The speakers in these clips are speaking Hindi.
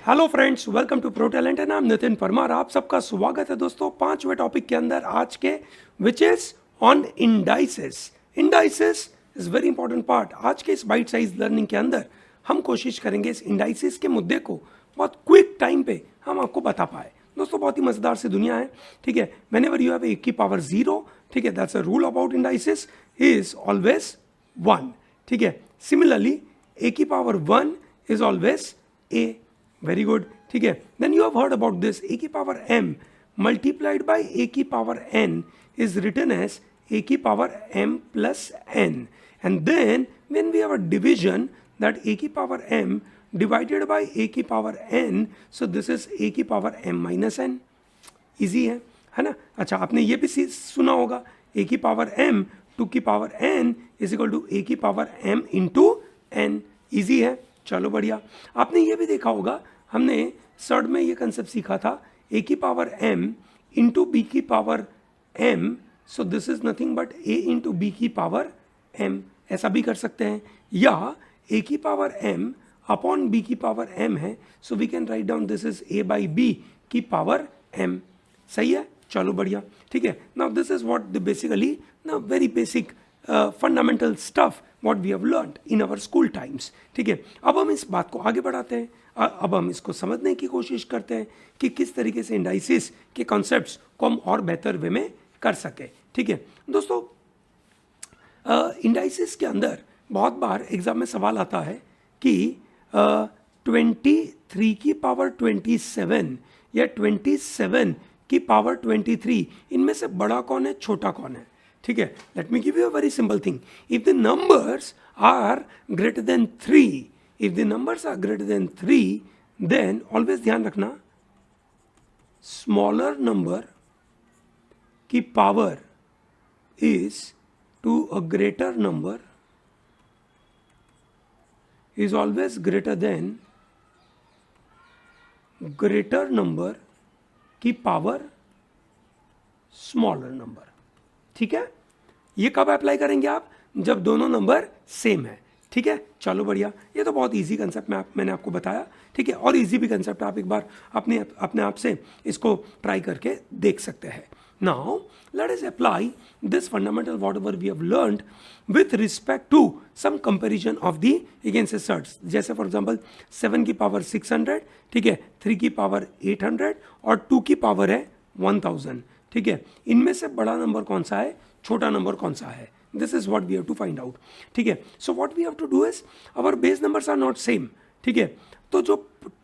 Hello friends, welcome to pro talent and I am Nitin Parmar. आप सबका स्वागत है दोस्तों 5वें टॉपिक के अंदर आज के, which is on indices. Indices is very important part. आज के इस बाइट साइज लर्निंग के अंदर हम कोशिश करेंगे इस इंडाइसेस के मुद्दे को बहुत क्विक टाइम पे हम आपको बता पाए। दोस्तों बहुत ही मजेदार सी दुनिया है, ठीक है। व्हेनेवर यू हैव ए की पावर 0, ठीक है, that's a rule about indices, is always 1, ठीक है। सिमिलरली ए की power 1 is always a, very good, ठीक है। then you have heard about this, a की power m multiplied by a की power n is written as a की power m plus n, and then when we have a division that a की power m divided by a की power n, so this is a की power m minus n। Easy है ना। अच्छा, आपने ये भी सुना होगा a की पावर m टू की power n is equal to a की power m into n। Easy है, चलो बढ़िया। आपने ये भी देखा होगा, हमने सर्ड में ये कंसेप्ट सीखा था, a की पावर m इंटू बी की power m, so this is nothing but a into B की पावर m। ऐसा भी कर सकते हैं, या a की पावर m अपॉन b की पावर m है, so we can write down this is a by b की पावर m। सही है, चलो बढ़िया, ठीक है। Now this is what the basically ना very basic fundamental stuff what we have learned in our school times, ठीक है। अब हम इस बात को आगे बढ़ाते हैं, अब हम इसको समझने की कोशिश करते हैं कि किस तरीके से इंडाइसिस के कॉन्सेप्ट्स को हम और बेहतर वे में कर सके, ठीक है। दोस्तों इंडाइसिस के अंदर बहुत बार एग्जाम में सवाल आता है कि 23 की पावर 27 या 27 की पावर 23, इनमें से बड़ा कौन है, छोटा कौन है, ठीक है। Let me give you a very simple thing. If the numbers are greater than 3, if the numbers are greater than 3, then always ध्यान रखना, स्मॉलर नंबर की power is to a greater number is always greater than greater number की पावर स्मॉलर नंबर, ठीक है। ये कब अप्लाई करेंगे आप, जब दोनों नंबर सेम है, ठीक है। चलो बढ़िया, ये तो बहुत इजी कंसेप्ट मैंने आपको बताया, ठीक है। और इजी भी कंसेप्ट, आप एक बार अपने आप से इसको ट्राई करके देख सकते हैं। Now let us apply this fundamental whatever we have learned with respect to some comparison of the against asserts। जैसे फॉर एग्जाम्पल 7 की पावर 600, ठीक है, 3 की पावर 800 और 2 की पावर है 1000, ठीक है। इनमें से बड़ा नंबर कौन सा है, छोटा नंबर कौन सा है, this is what we have to find out, ठीक है। So what we have to do is, our base numbers are not same, ठीक है। तो जो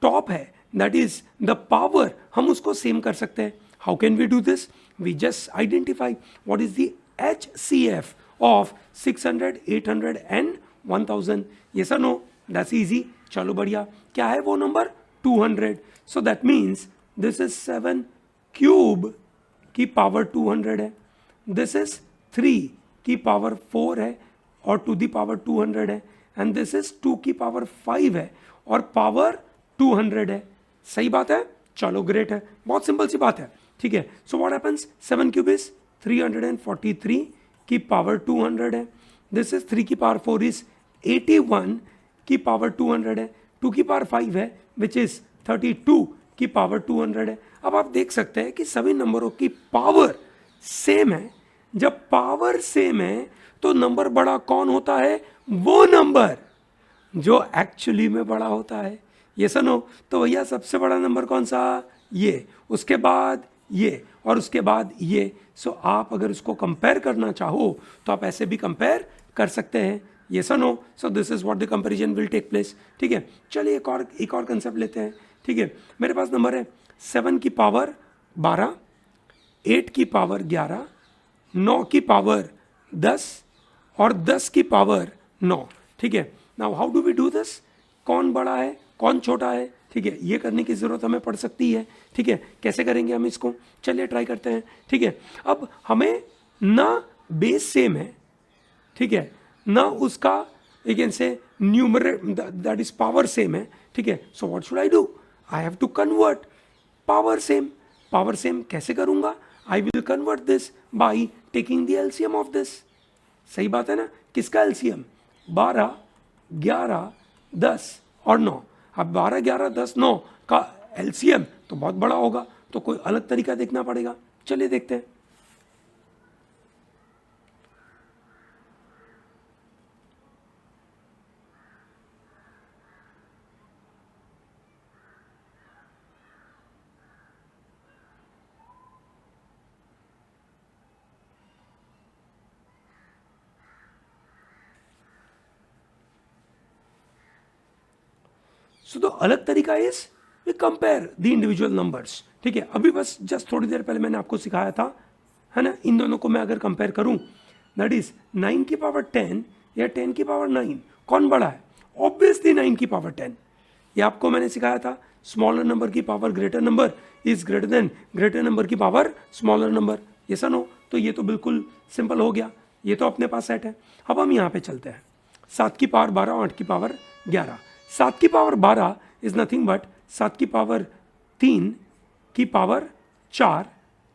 टॉप है दैट इज द पावर, हम उसको सेम कर सकते हैं। How can we do this? We just identify what is the HCF of 600, 800 and 1000. Yes or no? That's easy. चलो बढ़िया, क्या है वो number, 200. So that means this is 7 cube की पावर 200 है, this is 3 की पावर 4 है और टू दी पावर 200 है, and this is 2 की पावर 5 है और पावर 200 है। सही बात है, चलो ग्रेट है, बहुत सिंपल सी बात है, ठीक है। So what happens, 7 cube is 343 की पावर 200 है, दिस इज 3 की पावर 4 इज 81 की पावर 200 है, 2 की पावर 5 है विच इज 32 की पावर 200 है। अब आप देख सकते हैं कि सभी नंबरों की पावर सेम है। जब पावर सेम है तो नंबर बड़ा कौन होता है, वो नंबर जो एक्चुअली में बड़ा होता है। ये सुनो, तो भैया सबसे बड़ा नंबर कौन सा, ये, उसके बाद ये और उसके बाद ये। सो आप अगर उसको कंपेयर करना चाहो तो आप ऐसे भी कंपेयर कर सकते हैं। ये सुनो, so this is what the comparison will take place, ठीक है। चलिए एक और कंसेप्ट लेते हैं, ठीक है। मेरे पास नंबर है 7 की पावर 12, 8 की पावर 11, 9 की पावर 10 और 10 की पावर 9, ठीक है। Now how do we do this, कौन बड़ा है कौन छोटा है, ठीक है। ये करने की जरूरत हमें पड़ सकती है, ठीक है। कैसे करेंगे हम इसको, चलिए ट्राई करते हैं, ठीक है। अब हमें ना बेस सेम है, ठीक है, ना उसका एक से numerator that is power same है, ठीक है। So what should I do, I have to convert power same. Power same कैसे करूंगा, I will convert this by taking the LCM of this. सही बात है ना, किसका एलसीएम, 12, 11, 10 और 9। अब 12, 11, 10, 9 का LCM तो बहुत बड़ा होगा, तो कोई अलग तरीका देखना पड़ेगा। चलिए देखते हैं। सो द अलग तरीका is we compare the individual numbers. ठीक है, अभी बस जस्ट थोड़ी देर पहले मैंने आपको सिखाया था, है ना, इन दोनों को मैं अगर कंपेयर करूं, दैट इज 9 की पावर 10 या 10 की पावर 9, कौन बड़ा है? ऑब्वियसली 9 की पावर 10। ये आपको मैंने सिखाया था, स्मॉलर नंबर की power greater number is greater than greater number की पावर स्मॉलर नंबर। ये सन हो, तो ये तो बिल्कुल सिंपल हो गया, ये तो अपने पास सेट है। अब हम यहाँ पे चलते हैं, 7 की पावर 12, 8 की पावर 11। 7 की पावर 12 इज नथिंग बट 7 की पावर 3 की पावर 4।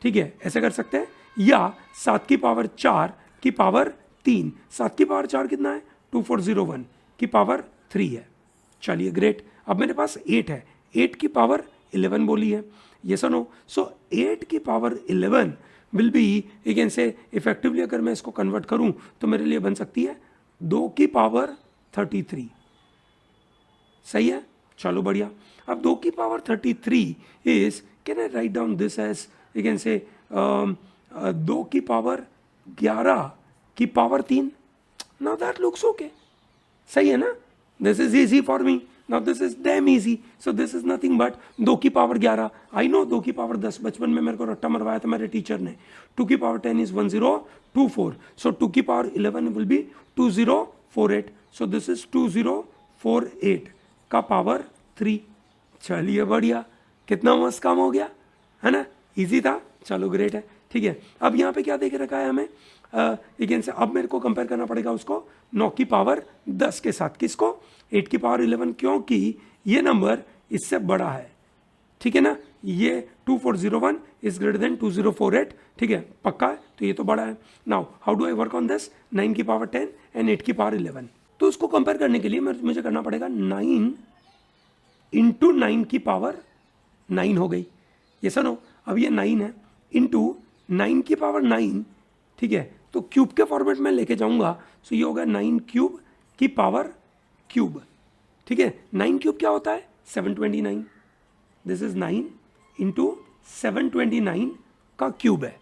ठीक है, ऐसे कर सकते हैं, या 7 की पावर 4 की पावर 3। 7 की पावर 4 कितना है? 2401 की पावर 3 है। चलिए ग्रेट। अब मेरे पास 8 है, 8 की पावर 11 बोली है, ये सुनो। सो 8 की power 11 will be, you can से इफेक्टिवली अगर मैं इसको कन्वर्ट करूं तो मेरे लिए बन सकती है 2 की पावर 33। सही है, चलो बढ़िया। अब 2 की power 33 is, can I write down this as, you can say 2 की पावर 11 की power 3। Now that looks okay, सही है ना? This is easy for me, now this is damn easy. So this is nothing but 2 की पावर 11। आई नो 2 की पावर 10, बचपन में मेरे को रट्टा मरवाया था मेरे टीचर ने। 2 की पावर 10 इज 1024। सो 2 की power 11 will be 2048। So this is 2048 का पावर 3। चलिए बढ़िया, कितना मस्त काम हो गया, है ना? इजी था, चलो ग्रेट है। ठीक है, अब यहाँ पे क्या देख रखा है हमें, लेकिन से अब मेरे को कंपेयर करना पड़ेगा उसको 9 की पावर 10 के साथ। किसको? 8 की पावर 11, क्योंकि ये नंबर इससे बड़ा है। ठीक है ना, ये 2401 इज ग्रेटर देन 2048। ठीक है, पक्का है, तो ये तो बड़ा है। Now how do I work on this? 9 की पावर 10 एंड 8 की पावर 11। तो उसको कंपेयर करने के लिए मुझे करना पड़ेगा 9 इंटू 9 की पावर 9 हो गई, ये सुनो। अब ये 9 है, इंटू 9 की पावर 9। ठीक है, तो क्यूब के फॉर्मेट में लेके जाऊंगा, सो ये होगा 9 क्यूब की पावर क्यूब। ठीक है, 9 क्यूब क्या होता है? 729। दिस इज 9 इंटू 729 का क्यूब है।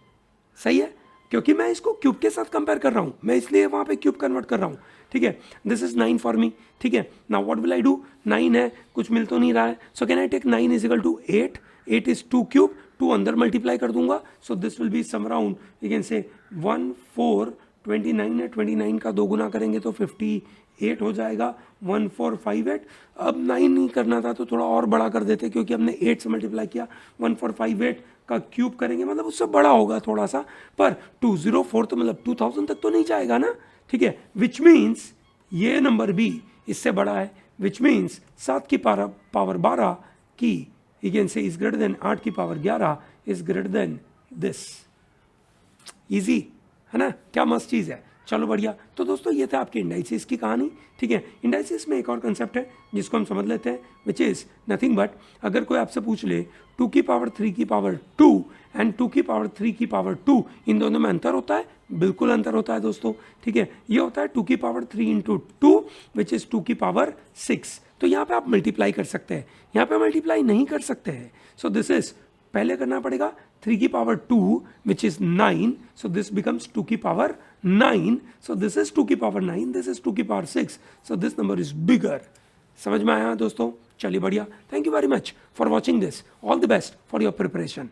सही है, क्योंकि मैं इसको क्यूब के साथ कंपेयर कर रहा हूं, मैं इसलिए वहां पे क्यूब कन्वर्ट कर रहा हूं। ठीक है, दिस इज 9 फॉर मी। ठीक है, now what will I do? 9 है, कुछ मिल तो नहीं रहा है, so can I take 9 is equal to 8। 8 is 2 cube, 2 अंदर मल्टीप्लाई कर दूंगा, so this will be some around, you can say 1429 है, 29 का 2 गुना करेंगे तो 58 हो जाएगा, 1458। अब 9 नहीं करना था तो थोड़ा और बड़ा कर देते, क्योंकि हमने 8 से मल्टीप्लाई किया। 1458 का क्यूब करेंगे, मतलब उससे बड़ा होगा थोड़ा सा, पर 204 तो मतलब 2000 तक तो नहीं जाएगा ना। ठीक है, विच मीन्स ये नंबर भी इससे बड़ा है, विच मीन्स 7 की पावर 12 की, यू कैन से इज ग्रेटर देन 8 की power 11 is greater than this. Easy है ना, क्या मस्त चीज़ है। चलो बढ़िया। तो दोस्तों ये था आपकी इंडाइसिस की कहानी। ठीक है, इंडाइसिस में एक और कंसेप्ट है जिसको हम समझ लेते हैं, विच इज़ नथिंग बट, अगर कोई आपसे पूछ ले 2 की पावर 3 की पावर 2 एंड 2 की पावर 3 की पावर 2, इन दोनों में अंतर होता है? बिल्कुल अंतर होता है दोस्तों। ठीक है, ये होता है 2 की पावर 3 इंटू 2 विच इज़ 2 की पावर 6। तो यहाँ पे आप मल्टीप्लाई कर सकते हैं, यहाँ पे मल्टीप्लाई नहीं कर सकते हैं। सो दिस इज, पहले करना पड़ेगा 3 की power 2 which is 9, so this becomes 2 की पावर 9, सो दिस इज 2 की पावर 9, दिस इज 2 की power 6, so this number is bigger. समझ में आया दोस्तों? चलिए बढ़िया, thank you very much for watching this, all the best for your preparation.